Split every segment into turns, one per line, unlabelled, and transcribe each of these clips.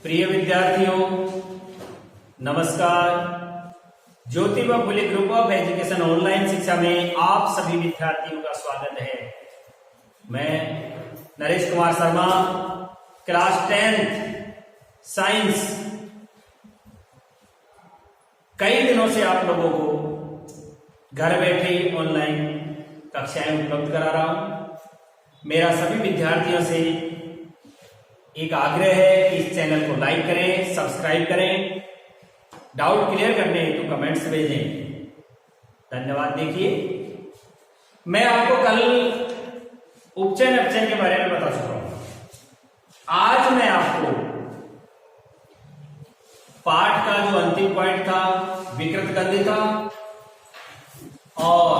प्रिय विद्यार्थियों, नमस्कार। Jyotiba Phule group of education online शिक्षा में आप सभी विद्यार्थियों का स्वागत है। मैं Naresh Kumar Sharma, class 10th science. कई दिनों से आप लोगों को घर बैठे ही ऑनलाइन कक्षाएं उपलब्ध करा रहा हूं। मेरा सभी विद्यार्थियों से एक आग्रह है कि इस चैनल को लाइक करें, सब्सक्राइब करें, डाउट क्लियर करने हेतु कमेंट्स भेजें। धन्यवाद। देखिए, मैं आपको कल उपचयन अपचयन के बारे में बता चुका हूं। आज मैं आपको पाठ का जो अंतिम पॉइंट था, विकृत गंधिता और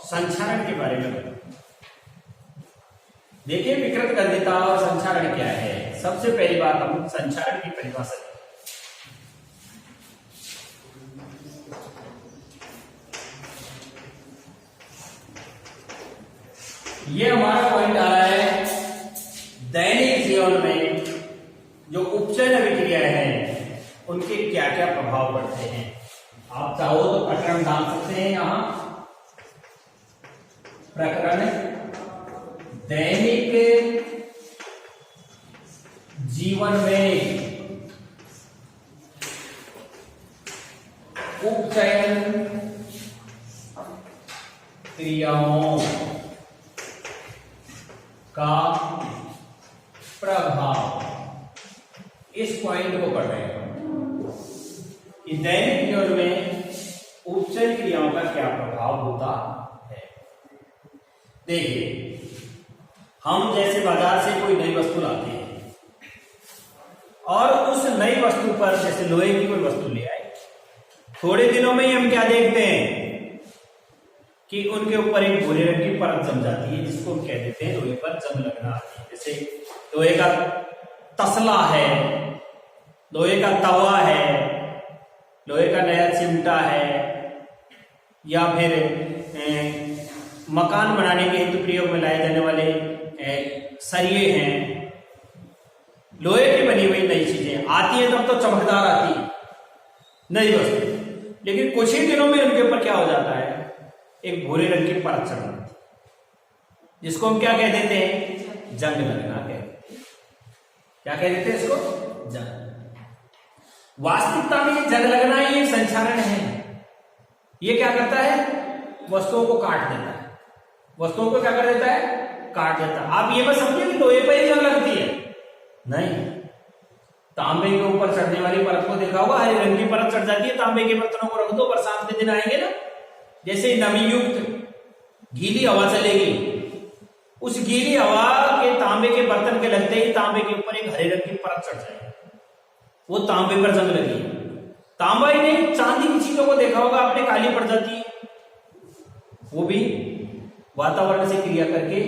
संचारण के बारे में बताऊं। देखिए, विकृत गंधिता और संचारण क्या है। सबसे पहली बात हम संचारण की परिभाषा दें। ये हमारा पॉइंट आ रहा है, दैनिक जीवन में जो उपचयन अभिक्रियाएं हैं उनके क्या क्या प्रभाव पड़ते हैं। आप चाहो तो प्रकरण डाल सकते हैं यहां। प्रकरण दैनिक जीवन में उपचयन क्रियाओं का प्रभाव, इस पॉइंट को पढ़ रहे हैं कि दैनिक जीवन में उपचयन क्रियाओं का क्या प्रभाव होता है। देखिए, हम जैसे बाजार से कोई नई वस्तु लाते हैं और उस नई वस्तु पर, जैसे लोहे की कोई वस्तु ले आए, थोड़े दिनों में ही हम क्या देखते हैं कि उनके ऊपर एक भूरे रंग की परत जम जाती है, जिसको हम कह देते हैं लोहे पर जंग लगना आती है। जैसे लोहे का तसला है, लोहे का तवा है, लोहे का नया चिमटा है, या फिर मकान बनाने के हेतु प्रयोग में लाए जाने वाले सरिये हैं। लोहे की बनी हुई नई चीजें आती हैं, तब तो चमकदार आती है नई वस्तु, लेकिन कुछ ही दिनों में उनके ऊपर क्या हो जाता है, एक भूरे रंग की परत चढ़ जाती है, जिसको हम क्या कह देते हैं, जंग लगना कहते हैं। क्या कह देते हैं इसको, जंग। वास्तविकता में ये जंग लगना ही एक संचारण है। ये क्या करता है, वस्तुओं को काट देता है। वस्तुओं को क्या कर देता है, काट देता है। आप ये मत समझिए कि लोहे पर ही जंग लगती है, नहीं। तांबे के ऊपर चढ़ने वाली परत को देखा होगा, हरे रंग की परत चढ़ जाती है। तांबे के बर्तनों को रख दो, बरसात के दिन आएंगे ना, जैसे नमी युक्त गीली हवा चलेगी, उस गीली हवा के तांबे के बर्तन के लगते ही तांबे के ऊपर एक हरे रंग की परत चढ़ जाएगी, वो तांबे पर जंग लगी। तांबा ही नहीं, चांदी की चीजों को देखा होगा आपने, काली पड़ जाती है। वो भी वातावरण से क्रिया करके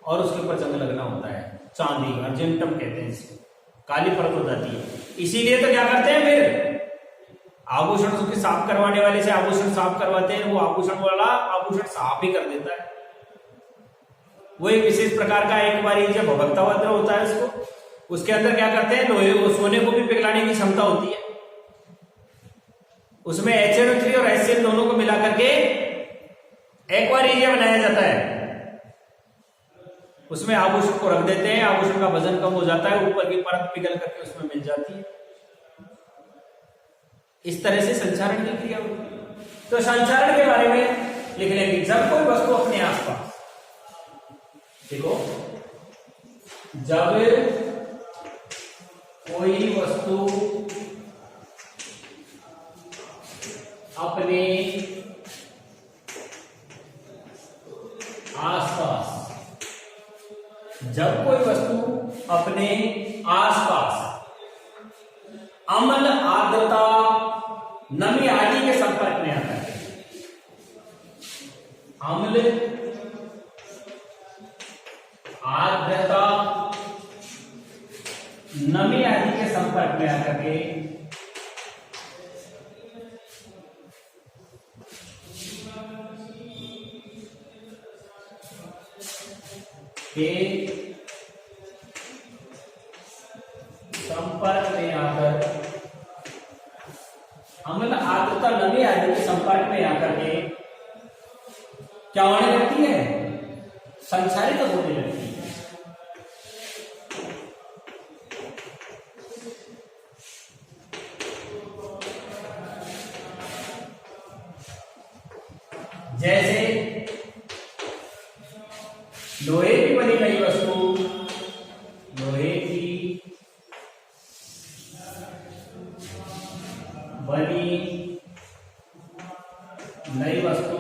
और उसके ऊपर जंग लगना होता है। चांदी अर्जेंटम कहते हैं इसको, काली परत हो जाती है। इसीलिए तो क्या करते हैं, फिर आभूषण के साफ करवाने वाले से आभूषण साफ करवाते हैं, वो आभूषण वाला आभूषण साफ भी कर देता है। वो एक विशेष प्रकार का एक बार जब भभकता वज्र होता है उसको, उसके अंदर क्या करते हैं, लोहे को, सोने को भी पिघलाने की क्षमता होती है। उसमें HNO3 और HCl दोनों को मिला करके एक्वारिजिया बनाया जाता है। उसमें आभूषण को रख देते हैं, आभूषण का वजन कम हो जाता है, ऊपर की परत पिघल करके उसमें मिल जाती है। इस तरह से संचारण की क्रिया होती है। तो संचारण के बारे में लिख लेंगे, जब कोई वस्तु अपने आसपास, देखो, जब कोई वस्तु अपने आसपास, जब कोई वस्तु अपने आसपास अम्ल, आर्द्रता, नमी आदि के संपर्क में आता है, अम्ल, आर्द्रता, नमी आदि के संपर्क में आकर के संपर्क संपर्क में आकर अम्ल आर्द्रता नमी आदि के संपर्क में आकर के क्या होने लगती है, संचारित होने लगती है। जैसे लोहे की बनी नई वस्तु, लोहे की बनी नई वस्तु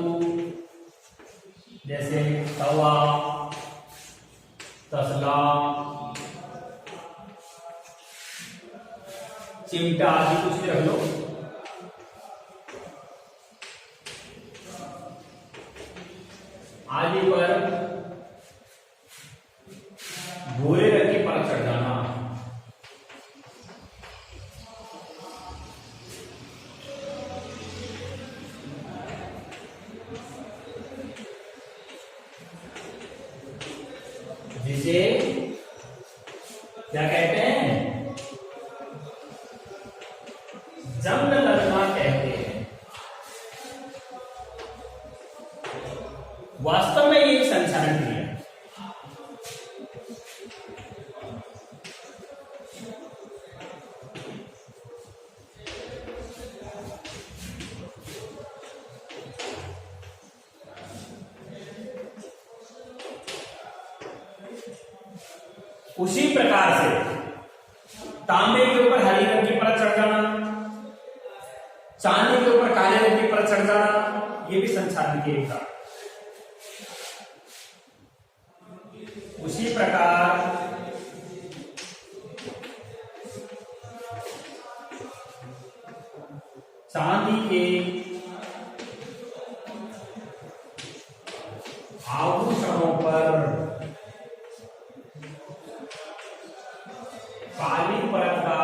जैसे तवा, तसला, चिमटा आदि कुछ भी रख लो, आदि पर भूरे रंग की परत चढ़ जाना। जिसे क्या कहते हैं, जंग लगना कहते हैं। वास्तव में ये संचारण क्रिया है। उसी प्रकार से तांबे के ऊपर हरी रंग की परत चढ़ जाना, चांदी के ऊपर काले रंग की परत चढ़ जाना, ये भी संचारण की एक है। उसी प्रकार चांदी के आभूषणों पर काली परत का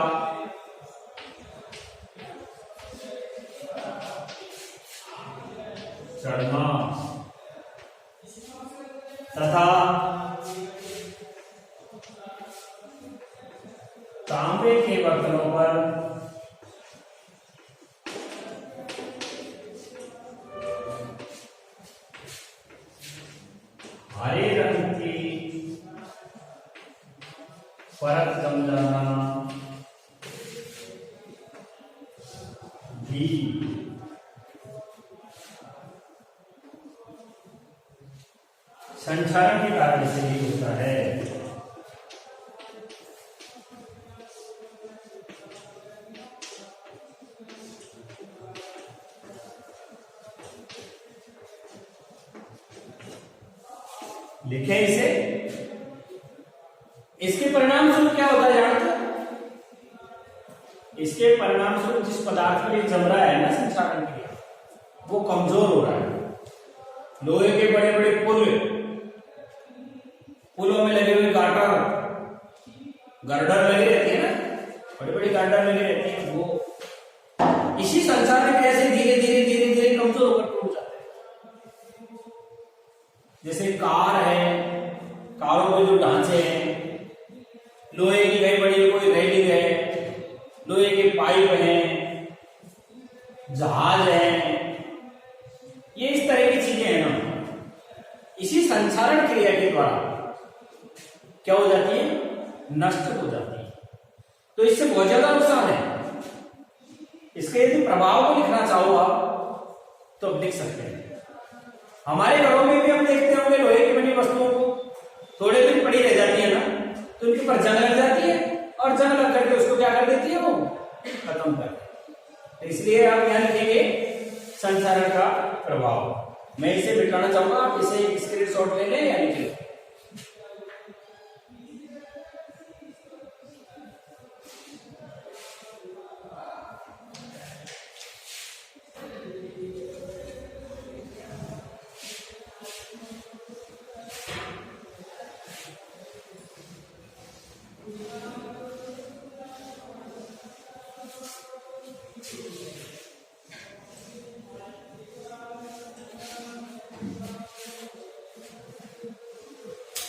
चढ़ना तथा तांबे के बर्तनों पर हरे रंग की परत जम जाना भी संचारण के कारण से ही होता है। लिखे इसे, इसके परिणाम स्वरूप क्या होता है जानते? इसके परिणाम स्वरूप जिस पदार्थ के लिए जम रहा है ना संचारण के लिए, वो कमजोर हो रहा है। लोहे के बड़े बड़े पुलों में लगे हुए गर्डर लगे रहते हैं ना, बड़े बड़े गर्डर लगे रहते हैं, वो इसी संचारण क्रिया से धीरे धीरे धीरे धीरे कमजोर होकर टूट जाते हैं। जैसे कार है, कारों के जो ढांचे हैं, लोहे की कई बड़ी कोई रेलिंग है, लोहे के पाइप हैं, जहाज हैं, ये इस तरह की चीजें हैं ना, इसी संचारण क्रिया के द्वारा क्या हो जाती है, नष्ट हो जाती है। तो इससे बहुत ज्यादा नुकसान है। इसके यदि प्रभाव को लिखना चाहो आप तो अब लिख सकते हैं। हमारे घरों में भी हम देखते होंगे लोहे की बनी वस्तुओं को थोड़े दिन पड़ी रह जाती है ना, तो उनके ऊपर जंग लग जाती है और जंग लग करके उसको क्या कर देती है, वो खत्म कर देती है। तो इसलिए आप ध्यान रखेंगे संचारण का प्रभाव। मैं इसे मिटाना चाहूंगा, आप इसे स्क्रीनशॉट ले लें या लिख लें।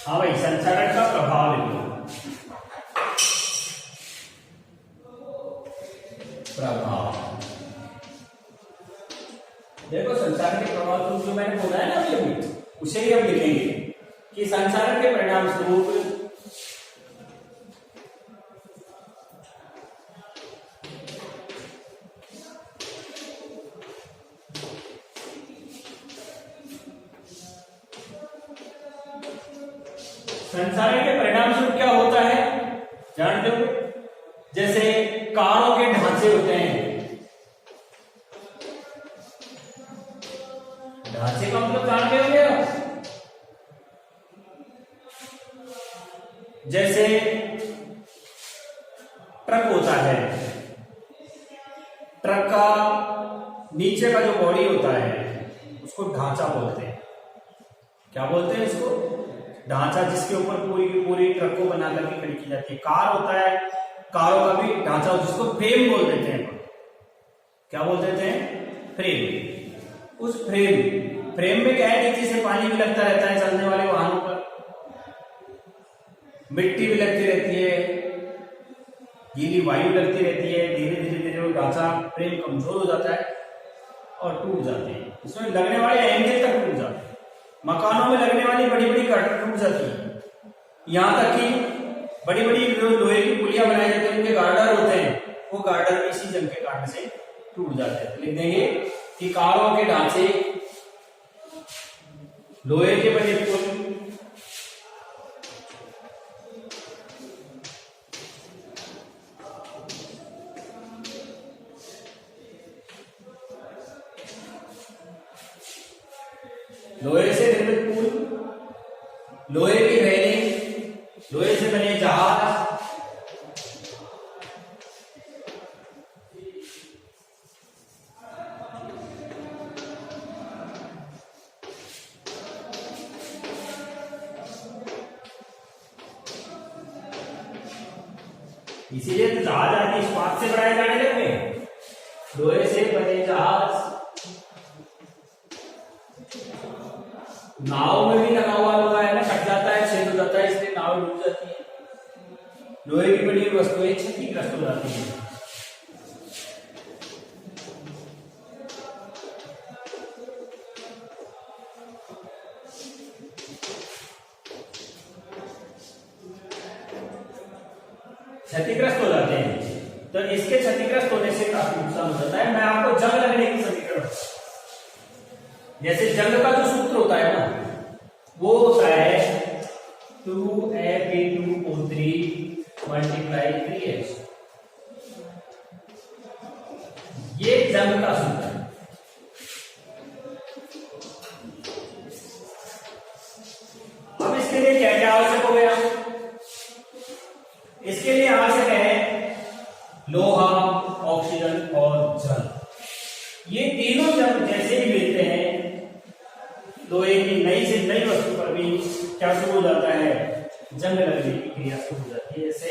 हाँ भाई, संचारण का प्रभाव लिखो। प्रभाव। देखो संचारण के प्रभाव स्वरूप जो मैंने बोला है ना अभी, उसे ही हम लिखेंगे कि संचारण के परिणाम स्वरूप संचारण के परिणाम स्वरूप क्या होता है जानते हो? जैसे कारों के ढांचे होते हैं, ढांचे का मतलब जानते हो क्या? जैसे ट्रक होता है, ट्रक का नीचे का जो बॉडी होता है उसको ढांचा बोलते हैं। क्या बोलते हैं उसको? ढांचा, जिसके ऊपर पूरी की पूरी ट्रक को बना करके खड़ी की जाती है। कार होता है, कारों का भी ढांचा जिसको फ्रेम बोल देते हैं। क्या बोल देते हैं? फ्रेम। उस फ्रेम में क्या है, नीचे से पानी भी लगता रहता है चलने वाले वाहनों पर, मिट्टी भी लगती रहती है, गीली वायु लगती रहती है। धीरे धीरे धीरे वो ढांचा फ्रेम कमजोर हो जाता है और टूट जाते हैं। इसमें लगने वाले एंगल तक टूट जाते हैं। मकानों में लगने वाली बड़ी बड़ी गार्डर टूट जाती है। यहां तक कि बड़ी बड़ी जो लोहे की पुलियां बनाई जाती है, उनके गार्डर होते हैं, वो गार्डर इसी जंग के कारण से टूट जाते हैं। लिख देंगे कि कारों के ढांचे लोहे के बने पुल, लोहे से निर्मित पुल, लोहे की रेलिंग, लोहे से बने जहाज, इसीलिए तो जहाज आदि इस्पात से बनाए जाने लगे। लोहे से बने जहाज, नाव में भी लगा हुआ है ना, कट जाता है, छेद हो जाता है, इसलिए नाव डूब जाती है। लोहे की बनी हुई वस्तुएं क्षतिग्रस्त हो जाती है। क्षतिग्रस्त हो जाते हैं, तो इसके क्षतिग्रस्त होने से काफी नुकसान हो जाता है। मैं आपको जंग लगने की समीकरण, जैसे जंग का जो सूत्र होता है ना, वो होता है 2F(2O3) × 3H। ये जंग का सूत्र है। अब इसके लिए क्या क्या आवश्यक हो गया? इसके लिए आवश्यक है लोहा, ऑक्सीजन और जल। ये तीनों जब जैसे ही मिलते हैं, लोहे की नई से नई वस्तु पर भी क्या शुरू हो जाता है? जंग लगने की क्रिया शुरू हो जाती है। जैसे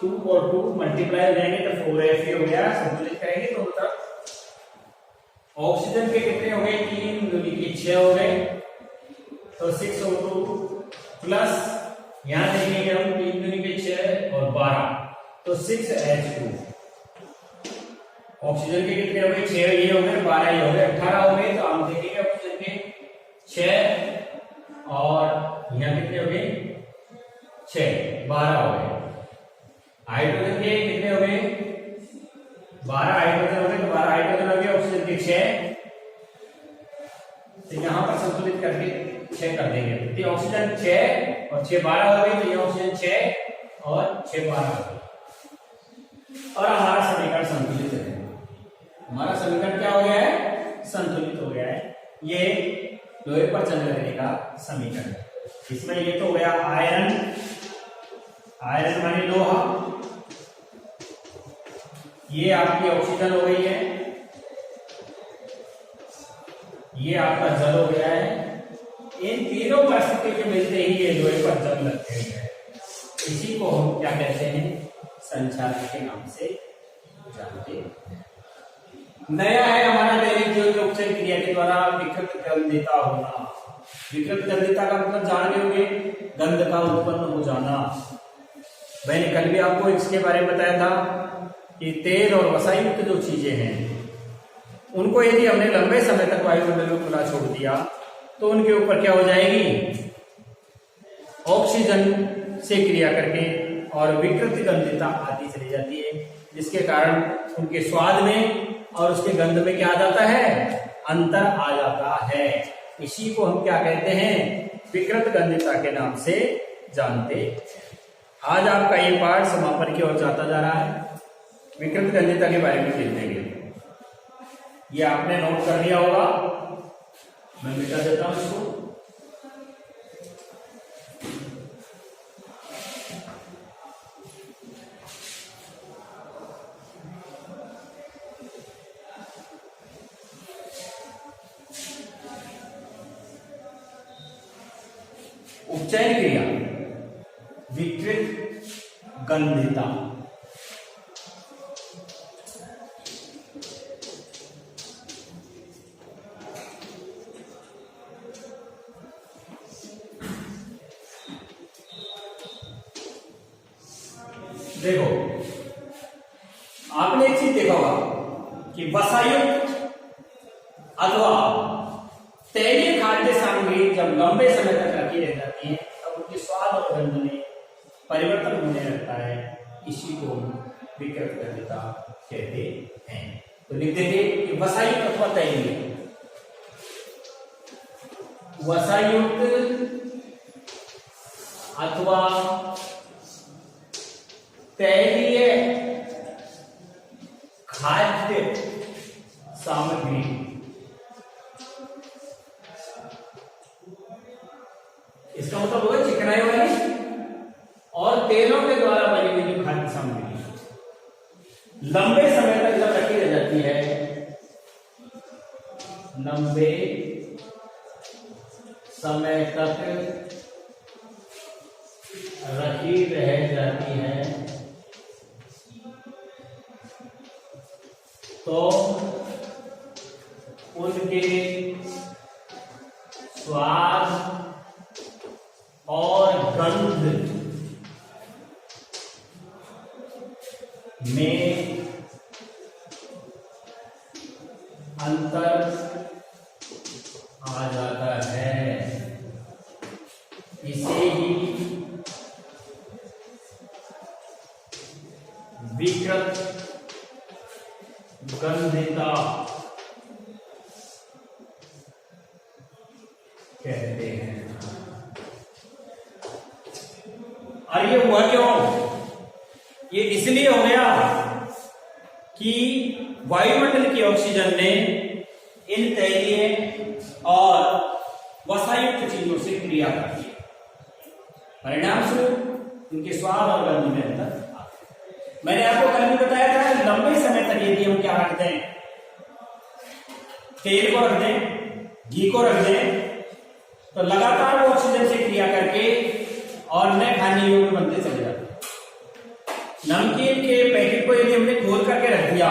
2 और 2 मल्टीप्लाई हो जाएंगे तो 4F हो गया, संतुलित करेंगे तो होता। ऑक्सीजन के कितने हो गए? 3 दूनी के 6 हो गए, तो 6O2 प्लस यहां देखेंगे हम 3 दूनी के 6 और 12, तो 6H2। ऑक्सीजन के कितने हो गए? 6 ये हो गए, 12 ये हो गए, 18 हो गए। तो हम देखेंगे ऑक्सीजन के 6 और यहां कितने हो गए? 6, 12 हो गए। हाइड्रोजन के कितने हो गए? 12 हाइड्रोजन हो गए, 12 हाइड्रोजन हो गए, ऑक्सीजन के 6। तो यहां पर संतुलित करके 6 कर देंगे। तो ऑक्सीजन 6 और 6 12 हो गई, तो ये ऑक्सीजन 6 और 6 12 हो गई, और हमारा समीकरण संतुलित है। हमारा समीकरण क्या हो गया है? संतुलित हो गया है। ये लोहे पर जंग लगने का समीकरण है। इसमें ये तो हो गया आयरन, आयरन माने लोहा, ये आपकी ऑक्सीजन हो गई है, ये आपका जल हो गया है। इन तीनों परिस्थिति के मिलते ही ये लोहे पर जंग लगते हैं। इसी को हम क्या कहते हैं? संचालन के नाम से जानते हैं। नया है हमारा दैनिक जीवन में उपचय क्रिया के द्वारा विकृत गंधता होना। विकृत गंधता का मतलब जान रहे होंगे, गंध का उत्पन्न हो जाना। मैंने कल भी आपको इसके बारे में बताया था कि तेल और वसा युक्त जो चीजें हैं उनको यदि हमने लंबे समय तक वायुमंडल में खुला छोड़ दिया तो उनके ऊपर क्या हो जाएगी, ऑक्सीजन से क्रिया करके और विकृत गंधता आती चली जाती है, जिसके कारण उनके स्वाद में और उसके गंध में क्या आ जाता है, अंतर आ जाता है। इसी को हम क्या कहते हैं, विकृत गंधता के नाम से जानते हैं। आज आपका ये पाठ समापन की ओर जाता जा रहा है। विकृत गंधता के बारे में सीखेंगे। ये आपने नोट कर लिया होगा, मैं मिटा देता हूं इसको। उपचयन क्रिया, विकृत गंधता। देखो, आपने एक चीज देखा होगा कि वसायुक्त अथवा तैलीय खाद्य सामग्री जब लंबे समय तक रखी रह जाती है तब उनके स्वाद और गंध में परिवर्तन होने लगता है। इसी को विकृत गंधता कहते हैं। तो लिख देंगे कि वसायुक्त अथवा तैलीय, वसायुक्त अथवा तैलीय खाद्य सामग्री इसका मतलब होगा चिकनाई वाली और तेलों के द्वारा बनी हुई जो खाद्य सामग्री लंबे समय तक जब रखी रह जाती है, लंबे समय तक रखी रह जाती है तो उनके स्वाद और गंध में अंतर आ जाता है। इसे ही विकृत गंधता कहते हैं। और ये हुआ क्यों? ये इसलिए हो गया कि वायुमंडल की ऑक्सीजन ने इन तैलीय और वसायुक्त चीजों से क्रिया कर दी, परिणाम स्वरूप इनके स्वाद और गंध में अंतर। मैंने आपको कल भी बताया था, लंबे समय तक यदि हम क्या रख दें, तेल को रख दें, घी को रख दें, तो लगातार वो ऑक्सीजन से क्रिया करके और नए खाने योग्य बनते चले जाते हैं। नमकीन के पैकेट को यदि हमने खोल करके रख दिया,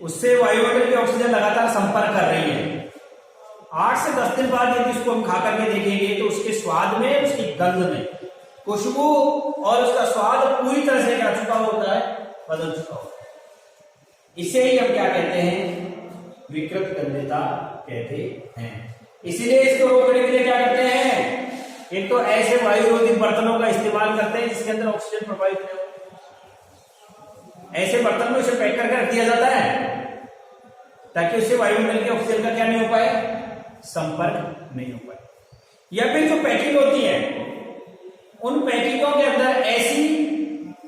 उससे वायुमंडल की ऑक्सीजन लगातार संपर्क कर रही है। 8 से 10 दिन बाद यदि उसको हम खा करके देखेंगे तो उसके स्वाद में, उसकी गंध में, खुशबू और उसका स्वाद पूरी तरह से क्या चुका होता है, बदल चुका होता है। इसे ही हम क्या कहते हैं, विकृत गंधता कहते हैं। इसीलिए इसको रोकने के लिए क्या करते हैं, एक तो ऐसे वायुरोधी बर्तनों का इस्तेमाल करते हैं जिसके अंदर ऑक्सीजन प्रभावित नहीं हो। ऐसे बर्तन में उसे पैक करके रख दिया जाता है ताकि उससे वायुमंडल की ऑक्सीजन का क्या नहीं हो पाए, संपर्क नहीं हो पाए। या फिर जो पैकिंग होती है, उन पैकिंगों के अंदर ऐसी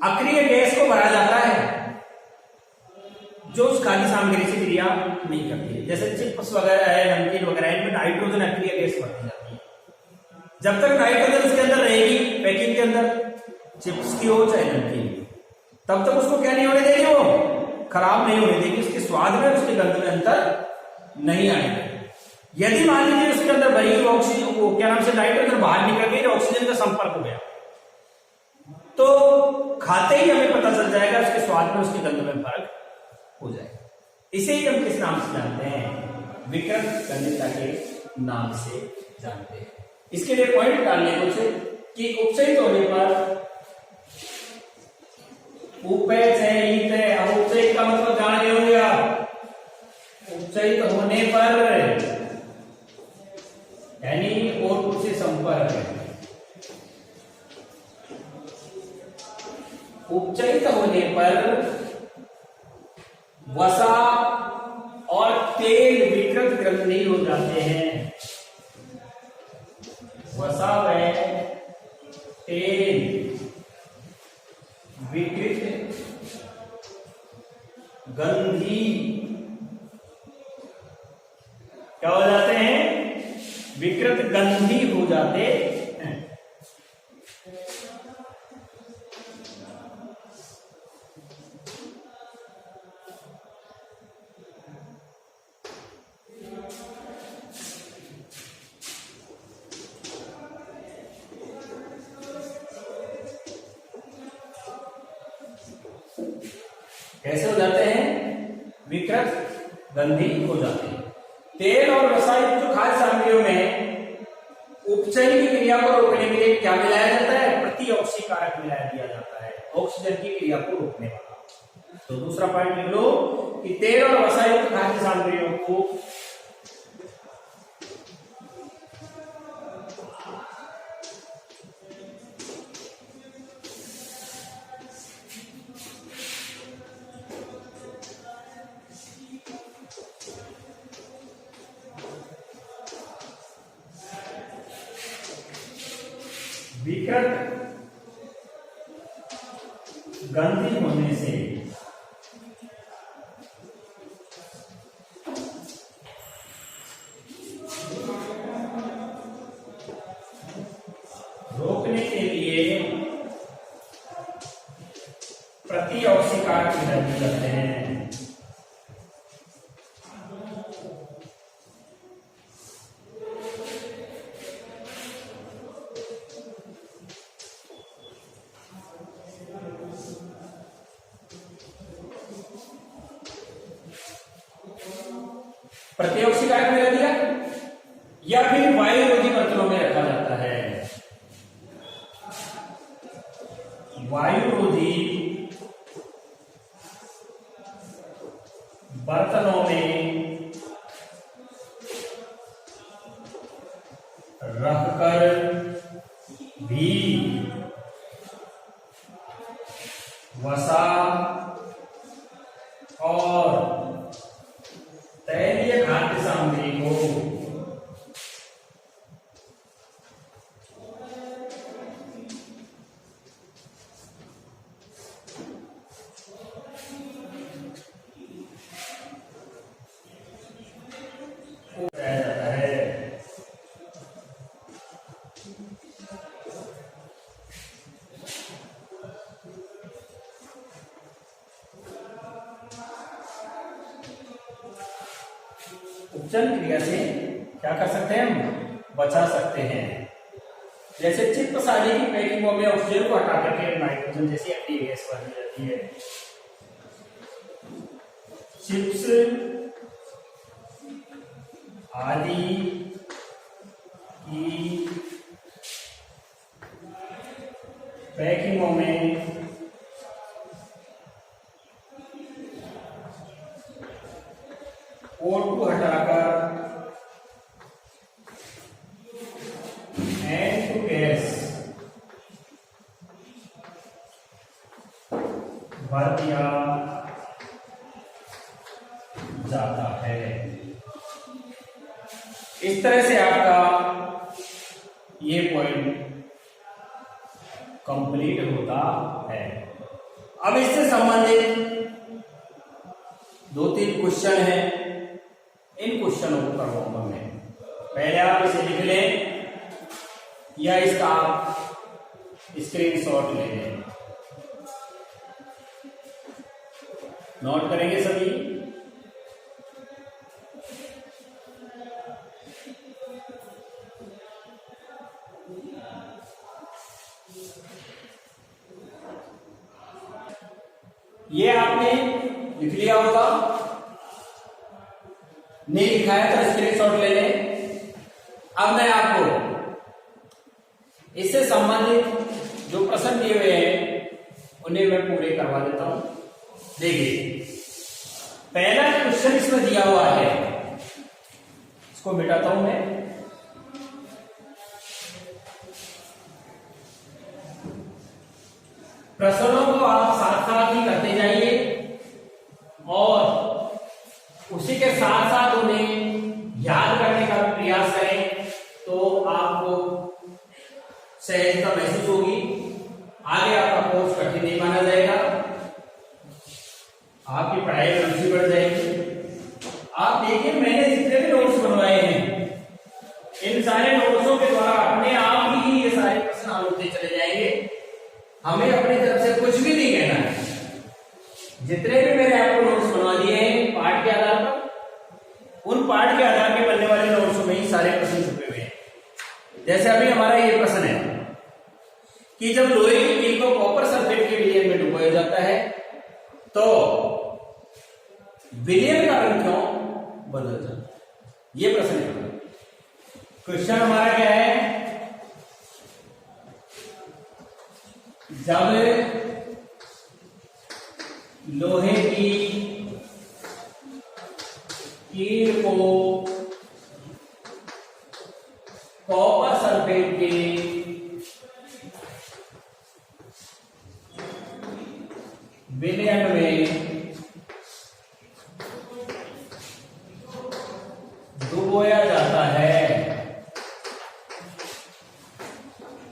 अक्रिय गैस को भरा जाता है जो उस खाद्य सामग्री से क्रिया नहीं करती है। जैसे चिप्स वगैरह है, नमकीन वगैरह, इनमें नाइट्रोजन अक्रिय गैस भरती जाती है। जब तक नाइट्रोजन उसके अंदर रहेगी, पैकिंग के अंदर, चिप्स की हो चाहे नमकीन की, तब तक उसको क्या नहीं होने देगी, वो खराब नहीं होने देगी, उसके स्वाद में, उसके गंध में अंतर नहीं आएगा। यदि मान लीजिए उसके अंदर भरी हुई ऑक्सीजन, वो क्या नाम से नाइट्रोजन बाहर निकल गई, ऑक्सीजन का संपर्क हो गया, तो खाते ही हमें पता चल जाएगा, उसके स्वाद में, उसके गंध में फर्क हो जाएगा। इसे ही हम किस नाम से जानते हैं, विकृत गंधता के नाम से जानते हैं। इसके लिए पॉइंट डालने कुछ कि उपचयित होने पर उपचयित है। अब उपचयित का मतलब जान गए होंगे आप, उपचयित होने पर यानी O2 से संपर्क है। उपचयित होने पर वसा और तेल विकृत ग्रंथि हो जाते हैं। वसा व तेल विकृत गंधी क्या हो जाते हैं? विकृत गंधी हो जाते हैं। कैसे हो जाते हैं? विकृत गंधी हो जाते हैं। तेल और रासायनिक जो खाद्य सामग्रियों में उपचयन की क्रिया को रोकने के लिए क्या मिलाया जाता है? प्रतिऑक्सीकारक मिलाया दिया जाता है, ऑक्सीजन की क्रिया को रोकने वाला। तो दूसरा पॉइंट लिख लो कि तेल और रासायनिक खाद्य सामग्रियों को विकृत गंधी होने से रोकने के लिए प्रतिऑक्सीकारक मिलाते करते हैं। प्रतिऑक्सीकारक मिला दिया या फिर वायुरोधी बर्तनों में रखा जाता है। वायुरोधी बर्तनों में रखकर भी वसा और तैलीय खाद्य सामग्री को बताया जाता है। उपचयन क्रिया से क्या कर सकते हैं? हम बचा सकते हैं। जैसे चिप्स आदि की पैकिंगों में ऑक्सीजन को हटा करके नाइट्रोजन जैसी अन्य गैस बनाई जाती है। चिप्स आदि की पैकिंगों में O2 हटाकर N2 गैस भर दिया जाता है। इस तरह से आपका ये पॉइंट कंप्लीट होता है। अब इससे संबंधित 2-3 क्वेश्चन हैं, इन क्वेश्चनों को करवाऊंगा मैं। पहले आप इसे लिख लें या इसका आप स्क्रीनशॉट ले लें। नोट करेंगे सभी। ये आपने लिख लिया होगा, नहीं लिखा है तो स्क्रीनशॉट ले लें। अब मैं आपको इससे संबंधित जो प्रश्न दिए हुए हैं उन्हें मैं पूरे करवा देता हूं। देखिए, पहला क्वेश्चन इसमें दिया हुआ है, इसको मिटाता हूं मैं। प्रश्नों को आप साथ साथ ही करते जाइए और उसी के साथ साथ उन्हें याद करने का प्रयास करें, तो आपको सहजता महसूस होगी। आगे आपका कोर्स कठिन नहीं माना जाएगा, आपकी पढ़ाई में रुचि बढ़ जाएगी। आप देखिए, मैंने जितने भी नोट्स बनवाए हैं, इन सारे नोट्सों के द्वारा अपने आप ही ये सारे प्रश्न हल होते चले जाएंगे। हमें अपनी तरफ से कुछ भी नहीं कहना है। जितने भी मैंने आपको नोट्स बनवा दिए हैं पाठ के आधार पर, उन पाठ के आधार के बनने वाले नोट्स में ही सारे प्रश्न छुपे हुए हैं। जैसे अभी हमारा ये प्रश्न है कि जब लोहे की कील को कॉपर सल्फेट के विलयन में डुबोया जाता है तो विलयन का रंग क्यों बदल जाता है? ये प्रश्न है। क्वेश्चन हमारा क्या है, जब लोहे की कील को कॉपर सल्फेट के विलयन में डुबोया जाता है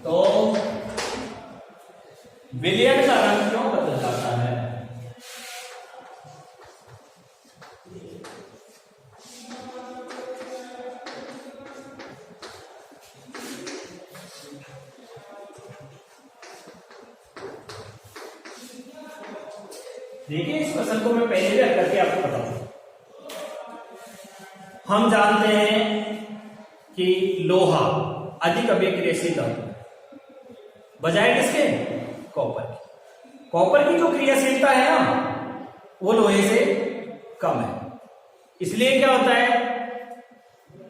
तो विलयन का रंग क्यों बदल जाता है? देखिए, इस प्रश्न को मैं पहले भी करके आपको बताऊं। हम जानते हैं कि लोहा अधिक अभिक्रियाशील धातु है, बजाय किसके? कॉपर की। कॉपर की जो क्रियाशीलता है ना, वो लोहे से कम है। इसलिए क्या होता है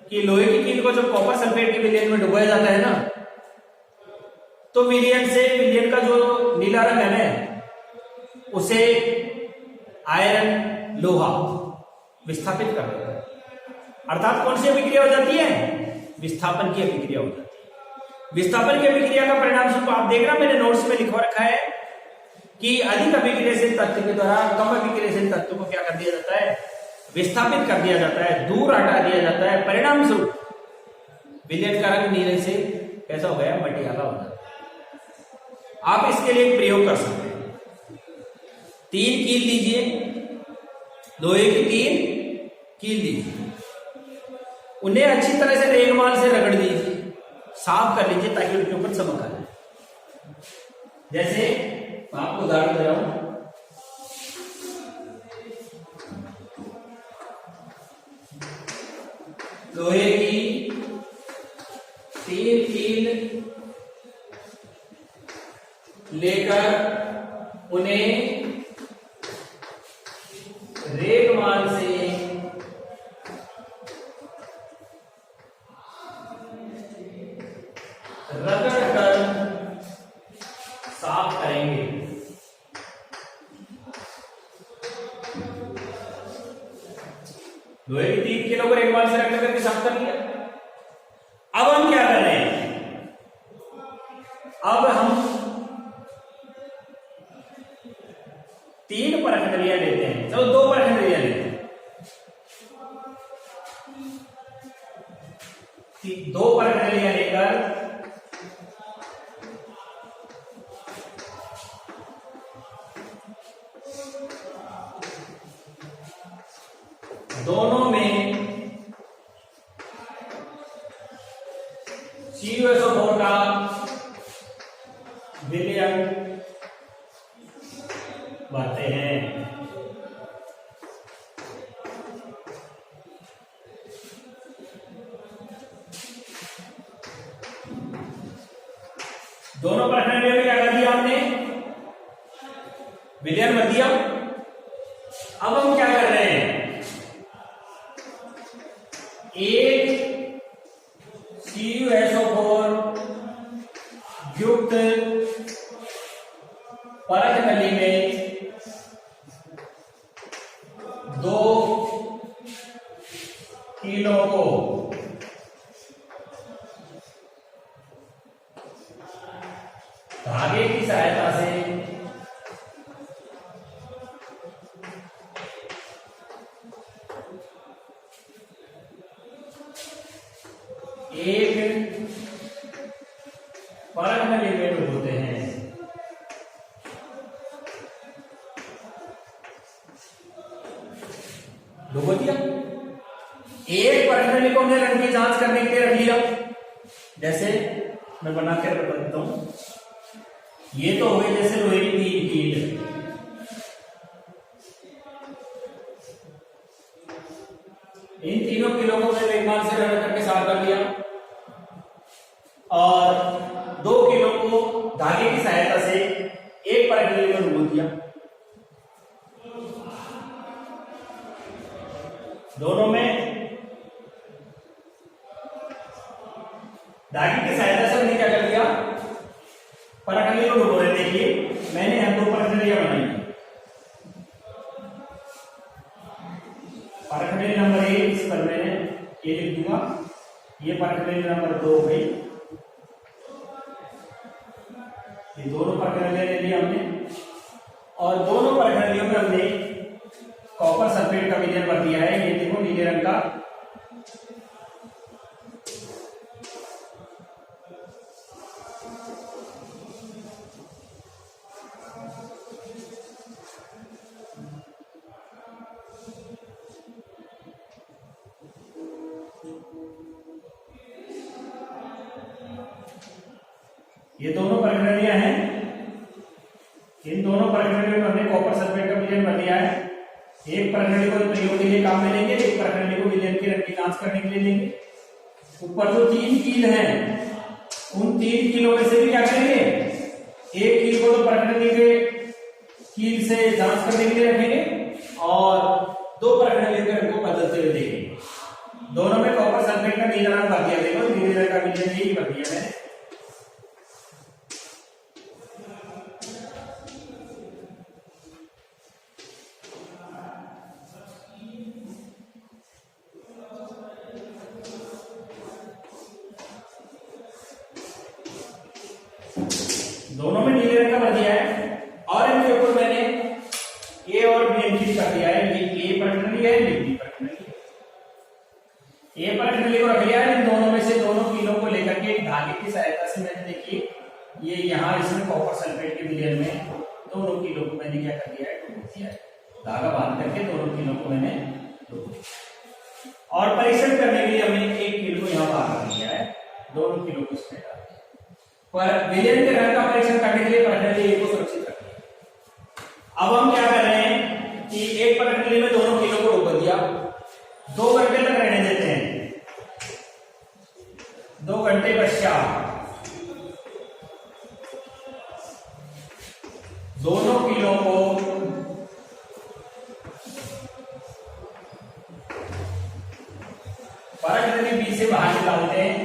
कि लोहे की कील को जब कॉपर सल्फेट के विलयन में डुबाया जाता है ना, तो विलयन का जो नीला रंग है ना, उसे आयरन लोहा विस्थापित कर देता है। अर्थात कौन सी अभिक्रिया हो जाती है? विस्थापन की अभिक्रिया हो जाती है। विस्थापन की अभिक्रिया का परिणाम स्वरूप आप देख रहा, मैंने नोट्स में लिखवा रखा है कि अधिक अभिक्रियाशील तत्व के द्वारा कम अभिक्रियाशील तत्व को क्या कर दिया जाता है? विस्थापित कर दिया जाता है, दूर हटा दिया जाता है। परिणाम स्वरूप विलयन का रंग नीले से कैसा हो गया? मटियाला हो जाता है। आप इसके लिए एक प्रयोग कर सकते हैं। 3 कील लीजिए, लोहे की 3 कील लीजिए, उन्हें अच्छी तरह से रेगमाल से रगड़ दीजिए, साफ कर लीजिए ताकि उनके ऊपर चमक आ जाए। जैसे मैं आपको उदाहरण दे रहा हूं, लोहे की 3 कील लेकर उन्हें रेगमाल से रगड़ कर साफ करेंगे। लोहे की 3 किलो को रेगमाल से रगड़ करके साफ कर लिया। अब हम क्या कर रहे हैं? अब हम 3 परखंडियां लेते हैं, चलो 2 परखंडियां लेते हैं। 2 परखंडियां लेकर दोनों में CuSO4 का विलयन बांटते हैं। दोनों परखंडियों में क्या कर दिया हमने? विलयन बन दिया। अब हम क्या कर रहे हैं? एक CuSO4 युक्त परत नली में 2 किलो को धागे की सहायता से एक परत नली में डुबोते हैं। डुबो दिया। एक परत नली को हमने रंग की जांच करने के लिए रख लिया। जैसे मैं बना के बताता हूं, ये तो हो गई जैसे लोहे की 3 कील। इन तीनों किलो को मैंने वेगमान से रगड़ करके साफ कर लिया और 2 किलो को धागे की सहायता से एक परत नली में डुबो दिया। दोनों में धागे की सहायता से हमने क्या कर दिया, परत नली को डुबोने के लिए मैंने यहां 2 परत नलियां बनाई। परत नली नंबर 1 इस पर मैंने ये लिख दूंगा, ये परत नली नंबर 2 हो गई। ये दोनों परत नलियां ले ली हमने और दोनों परत नलियों में हमने कॉपर सल्फेट का विलयन भर दिया है। ये देखो नीले रंग का। ये दोनों परत नलियां हैं। इन दोनों परत नलियों में हमने कॉपर सल्फेट का विलयन भर दिया है। एक परत नली को प्रयोग के लिए काम में लेंगे, एक परत नली को विलयन की रंग की जांच करने के लिए लेंगे। ऊपर जो 3 कील हैं, उन 3 कीलों में से भी क्या करेंगे, एक कील को तो परत नली के कील से जांच करने के लिए रखेंगे और 2 परत नलियों के रंग को बदलते हुए देखेंगे। दोनों में कॉपर सल्फेट का नीला रंग भर दिया। देखो नीले रंग का विलयन यही भर दिया मैंने। दोनों में नीले रंग का भर दिया है और इनके ऊपर मैंने ए और बी एंट्री कर दिया है। ये ए परत नली है, ये बी परत नली है। ए परत नली को रख लिया है। इन दोनों में से दोनों कीलों को लेकर के धागे की सहायता से मैंने देखिए ये यहाँ इसमें कॉपर सल्फेट के विलयन में दोनों कीलों को मैंने क्या कर दिया है, डुबो दिया है। धागा बांध करके दोनों कीलों को मैंने डुबो दिया और परीक्षण करने के लिए हमने 1 कील को यहाँ बाहर कर दिया है, दोनों कीलों को इसमें डाल दिया। पर विलयन के रंग का परीक्षण करने के लिए परत नली को सुरक्षित रखिए। अब हम क्या कर रहे हैं कि एक परत नली में दोनों कीलों को डुबो दिया, 2 घंटे तक रहने देते हैं। 2 घंटे पश्चात दोनों कीलों को परत नली बी से बाहर निकालते हैं।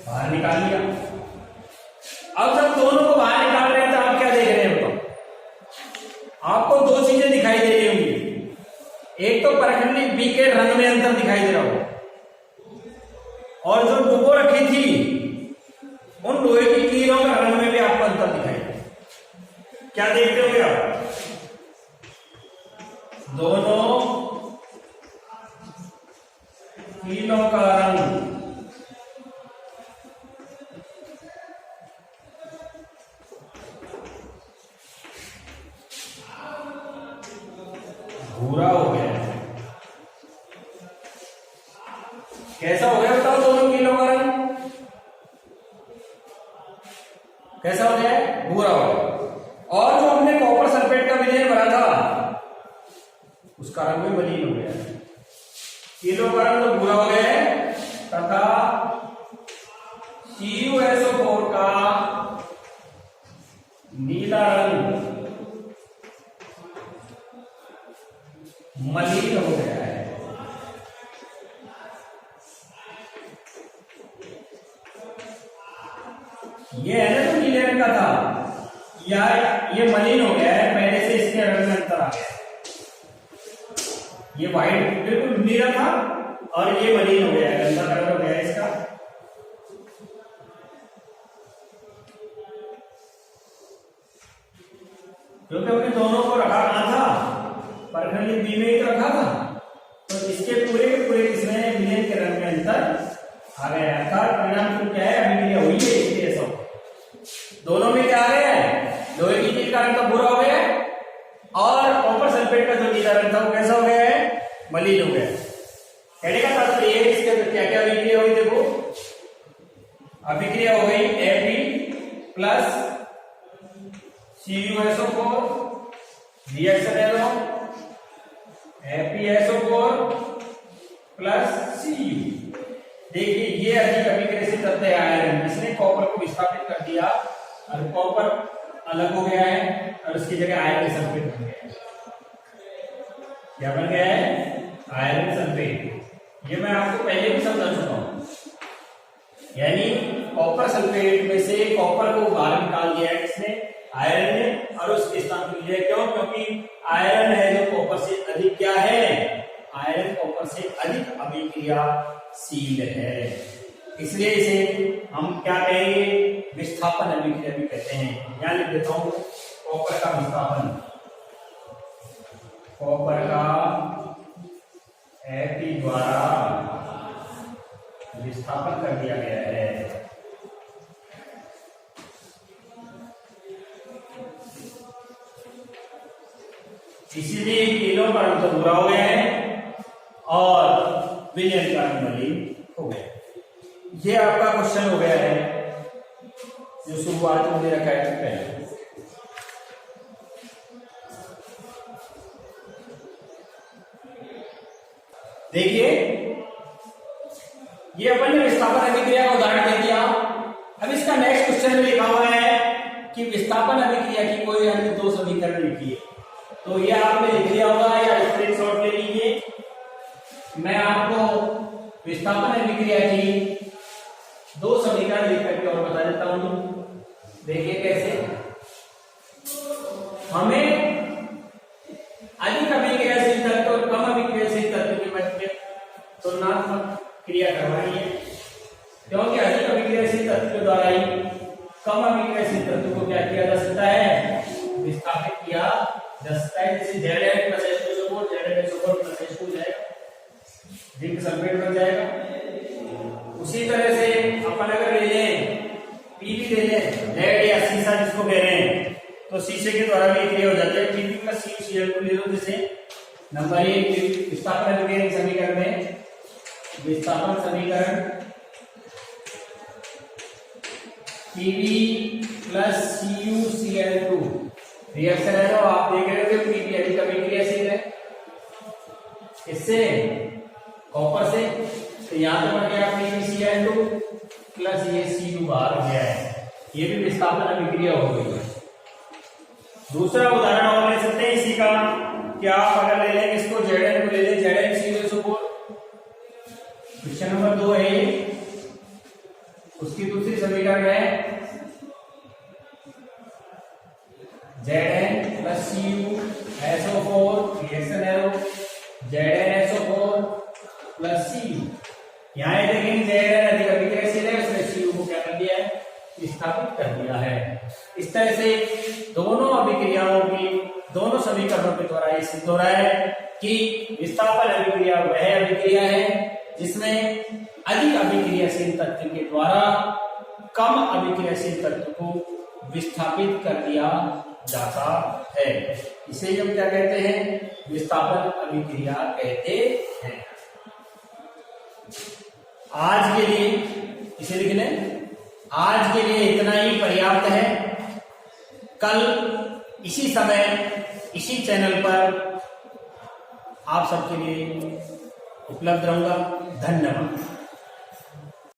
बाहर निकाल लिया। अब जब दोनों को बाहर निकाल रहे हैं तो आप क्या देख रहे हैं, आपको 2 चीजें दिखाई दे रही होंगी। एक तो परत नली बी के रंग में अंतर दिखाई दे रहा होगा और जो डुबो रखी थी उन लोहे की कीलों का रंग में भी आपको अंतर दिखाई दे। क्या देखते होंगे आप, दोनों कीलों का रंग भूरा हो गया है। कैसा हो गया बताओ, दोनों कीलों का रंग कैसा हो गया है, भूरा हो गया। और जो हमने कॉपर सल्फेट का विलयन भरा था उसका रंग भी मलिन हो गया है। कीलों का रंग तो भूरा हो गया है तथा CuSO4 का नीला रंग मलिन हो गया है। ये है ना, तो नीले रंग का था, या ये मलिन हो गया है, पहले से इसके रंग में अंतर आ गया। ये व्हाइट बिल्कुल नीला था और ये मलिन हो गया है, गंदा कलर हो गया है इसका। क्योंकि हमने दोनों को रखा कहां था, परखंडी बी में ही तो रखा था, तो इसके पूरे के पूरे इसमें विलेन के रंग में अंतर आ गया। अर्थात परिणाम तो क्या है, अभिक्रिया हुई है, इसलिए सब दोनों में क्या आ गया है, लोहे की चीज का रंग तो भूरा हो गया है और कॉपर सल्फेट का जो नीला रंग था वो कैसा हो गया है, मलिन हो गया। कहने का तात्पर्य ये, इसके क्या क्या अभिक्रिया हुई, देखो अभिक्रिया हो गई Fe plus CuSO4, reaction arrow FeSO4 plus Cu। देखिए ये अधिक अभिक्रियाशील तत्व है आयरन, जिसने कॉपर को विस्थापित कर दिया और कॉपर अलग हो गया है और उसकी जगह आयरन सल्फेट बन गया है। क्या बन गया है, आयरन सल्फेट। ये मैं आपको पहले भी समझा चुका हूं, यानी कॉपर सल्फेट में से कॉपर को बाहर निकाल दिया है किसने, आयरन ने, और उसके स्थान पर लिया। क्यों, क्योंकि आयरन है जो कॉपर से अधिक क्या है, आयरन कॉपर से अधिक अभिक्रियाशील है, इसलिए इसे हम क्या कहेंगे, विस्थापन अभिक्रिया भी कहते हैं। यहां लिख देता हूं, कॉपर का विस्थापन, कॉपर का Fe द्वारा विस्थापन कर दिया गया है। इसीलिए तीनों का रंग तो भूरा हो गया है और विलयन का रंग मलिन हो गया। ये आपका क्वेश्चन हो गया है जो शुरुआत में रखा है पहले। देखिए ये अपन ने विस्थापन अभिक्रिया का उदाहरण दे दिया। अब इसका नेक्स्ट क्वेश्चन में लिखा हुआ है कि विस्थापन अभिक्रिया की कोई अन्य दो समीकरण लिखिए। तो ये आपने लिख लिया होगा या स्क्रीनशॉट ले लीजिए। मैं आपको विस्थापन अभिक्रिया की दो समीकरण लिख करके और बता देता हूं। देखिए कैसे, हमें अधिक अभिक्रियाशील तत्व और कम अभिक्रियाशील तत्व के मध्य तुलनात्मक क्रिया करवानी है, क्योंकि अधिक अभिक्रियाशील तत्व के द्वारा ही कम अभिक्रियाशील तत्व को क्या किया जा सकता है, विस्थापित किया जा सकता है। जैसे Zn plus H2SO4 Zn plus H2 जाएगा, जिंक सल्फेट बन जाएगा। उसी तरह से अपन अगर ले लें Pb ले लें, लेड या सीसा जिसको कह रहे हैं, तो शीशे के द्वारा भी क्रिया हो जाती है। Pb प्लस CuCl2 ले लो। जैसे नंबर 1 विस्थापन अभिक्रिया समीकरण में विस्थापन समीकरण Pb प्लस CuCl2 रिएक्शन है, तो आप देख रहे हो Pb अधिक अभिक्रियाशील है इससे, कॉपर से, तो यहां पे बन गया PbCl2 प्लस ये Cu बाहर हो गया है। ये भी विस्थापन अभिक्रिया हो गई है। दूसरा उदाहरण और ले सकते हैं इसी का, क्या आप अगर ले लेंगे इसको Zn को ले लें, ZnCuSO4 क्वेश्चन नंबर 2 है, उसकी दूसरी समीकरण है Zn plus CuSO4 reaction arrow ZnSO4 plus Cu। यहाँ देखेंगे Zn अधिक अभिक्रियाशील है, उसने Cu को क्या कर दिया है, विस्थापित कर दिया है। इस तरह से दोनों अभिक्रियाओं की दोनों समीकरणों के द्वारा ये सिद्ध हो रहा है कि विस्थापन अभिक्रिया वह अभिक्रिया है जिसमें अधिक अभिक्रियाशील तत्व के द्वारा कम अभिक्रियाशील तत्व को विस्थापित कर दिया जाता है। इसे हम क्या कहते हैं, विस्थापन अभिक्रिया कहते हैं। आज के लिए इसे लिख लें, आज के लिए इतना ही पर्याप्त है। कल इसी समय इसी चैनल पर आप सबके लिए उपलब्ध रहूंगा। धन्यवाद।